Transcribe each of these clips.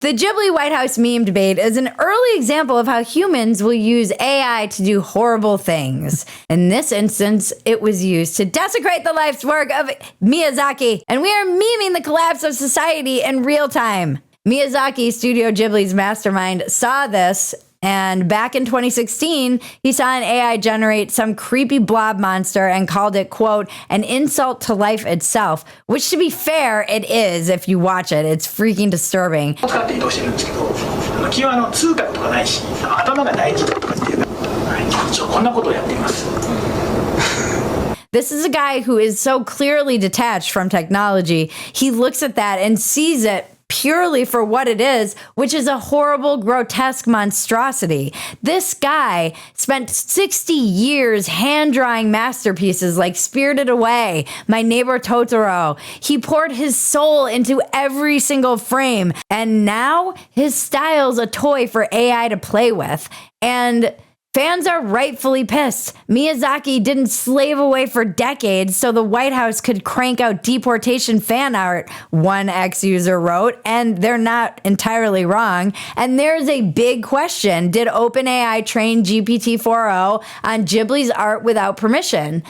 The Ghibli White House meme debate is an early example of how humans will use AI to do horrible things. In this instance, it was used to desecrate the life's work of Miyazaki, and we are memeing the collapse of society in real time. Miyazaki, Studio Ghibli's mastermind, saw this, and back in 2016, he saw an AI generate some creepy blob monster and called it, quote, an insult to life itself, which, to be fair, it is if you watch it. It's freaking disturbing. This is a guy who is so clearly detached from technology. He looks at that and sees it purely for what it is, which is a horrible, grotesque monstrosity. This guy spent 60 years hand-drawing masterpieces like Spirited Away, My Neighbor Totoro. He poured his soul into every single frame, and now his style's a toy for AI to play with. And fans are rightfully pissed. Miyazaki didn't slave away for decades so the White House could crank out deportation fan art, one ex-user wrote, and they're not entirely wrong. And there's a big question. Did OpenAI train GPT-4o on Ghibli's art without permission?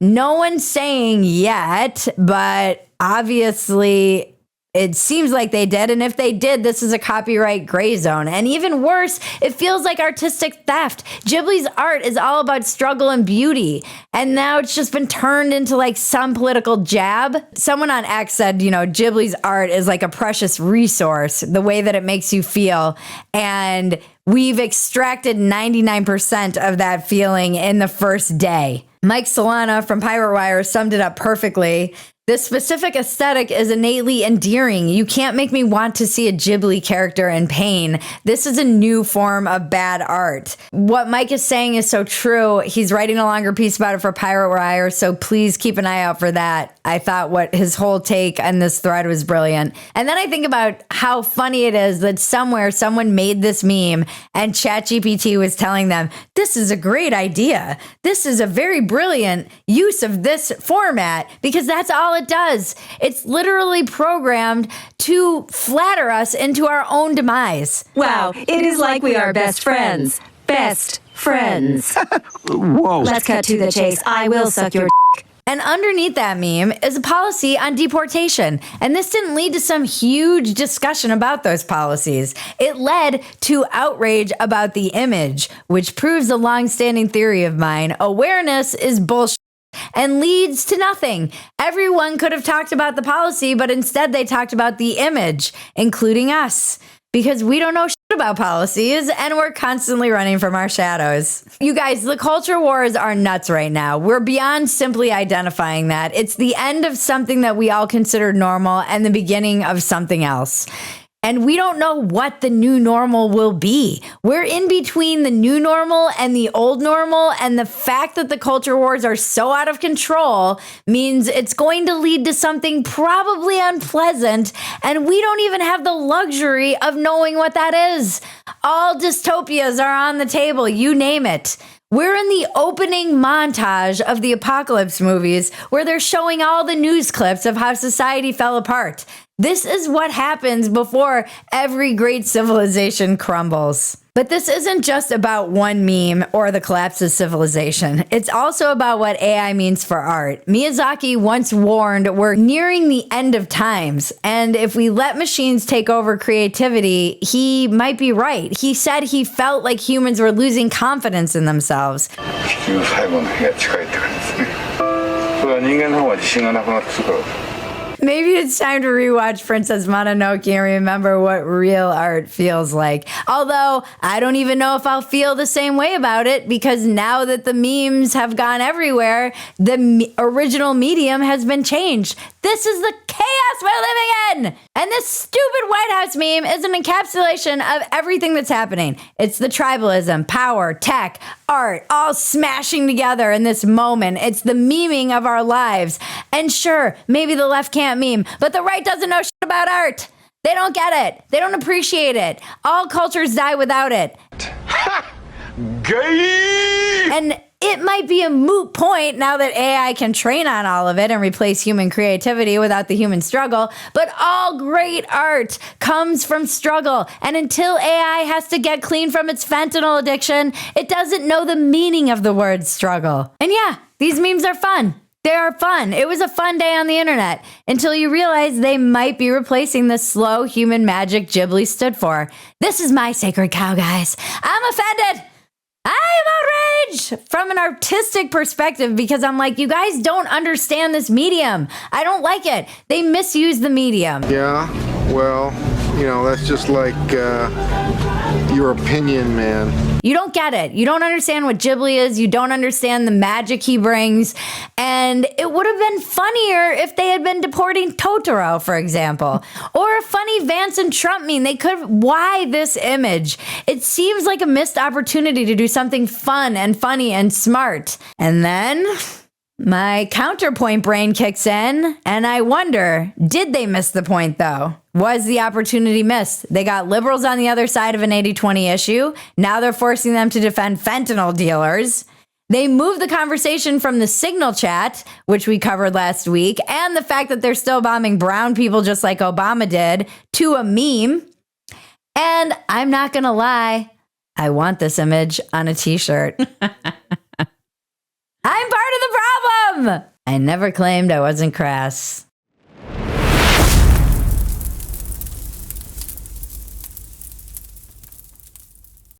No one's saying yet, but obviously it seems like they did, and if they did, this is a copyright gray zone. And even worse, it feels like artistic theft. Ghibli's art is all about struggle and beauty, and now it's just been turned into like some political jab. Someone on X said, Ghibli's art is like a precious resource, the way that it makes you feel, and we've extracted 99% of that feeling in the first day. Mike Solana from Pirate Wire summed it up perfectly. This specific aesthetic is innately endearing. You can't make me want to see a Ghibli character in pain. This is a new form of bad art. What Mike is saying is so true. He's writing a longer piece about it for Pirate Wire, so please keep an eye out for that. I thought what his whole take on this thread was brilliant. And then I think about how funny it is that somewhere someone made this meme and ChatGPT was telling them, this is a great idea. This is a very brilliant use of this format, because that's all it does. It's literally programmed to flatter us into our own demise. Wow, it is like we are best friends. Best friends. Whoa. Let's cut to the chase. I will suck your dick. And underneath that meme is a policy on deportation. And this didn't lead to some huge discussion about those policies. It led to outrage about the image, which proves a long-standing theory of mine. Awareness is bullshit and leads to nothing. Everyone could have talked about the policy, but instead they talked about the image, including us, because we don't know shit about policies and we're constantly running from our shadows. You guys, the culture wars are nuts right now. We're beyond simply identifying that. It's the end of something that we all consider normal and the beginning of something else. And we don't know what the new normal will be. We're in between the new normal and the old normal, and the fact that the culture wars are so out of control means it's going to lead to something probably unpleasant, and we don't even have the luxury of knowing what that is. All dystopias are on the table, you name it. We're in the opening montage of the apocalypse movies where they're showing all the news clips of how society fell apart. This is what happens before every great civilization crumbles. But this isn't just about one meme or the collapse of civilization. It's also about what AI means for art. Miyazaki once warned we're nearing the end of times, and if we let machines take over creativity, he might be right. He said he felt like humans were losing confidence in themselves. Maybe it's time to rewatch Princess Mononoke and remember what real art feels like. Although, I don't even know if I'll feel the same way about it, because now that the memes have gone everywhere, the original medium has been changed. This is the chaos we're living in! And this stupid White House meme is an encapsulation of everything that's happening. It's the tribalism, power, tech, art, all smashing together in this moment. It's the memeing of our lives. And sure, maybe the left can't meme, but the right doesn't know shit about art. They don't get it. They don't appreciate it. All cultures die without it. Gay! And it might be a moot point now that AI can train on all of it and replace human creativity without the human struggle, but all great art comes from struggle. And until AI has to get clean from its fentanyl addiction, it doesn't know the meaning of the word struggle. And yeah, these memes are fun. They are fun. It was a fun day on the internet until you realize they might be replacing the slow human magic Ghibli stood for. This is my sacred cow, guys. I'm offended. I am outraged from an artistic perspective because I'm like, you guys don't understand this medium. I don't like it. They misuse the medium. Yeah, well, that's just like your opinion, man. You don't get it. You don't understand what Ghibli is. You don't understand the magic he brings. And it would have been funnier if they had been deporting Totoro, for example, or a funny Vance and Trump meme. They could have, why this image? It seems like a missed opportunity to do something fun and funny and smart. And then my counterpoint brain kicks in, and I wonder, did they miss the point, though? Was the opportunity missed? They got liberals on the other side of an 80-20 issue. Now they're forcing them to defend fentanyl dealers. They moved the conversation from the Signal chat, which we covered last week, and the fact that they're still bombing brown people just like Obama did, to a meme. And I'm not going to lie, I want this image on a t-shirt. I'm part of the problem. I never claimed I wasn't crass.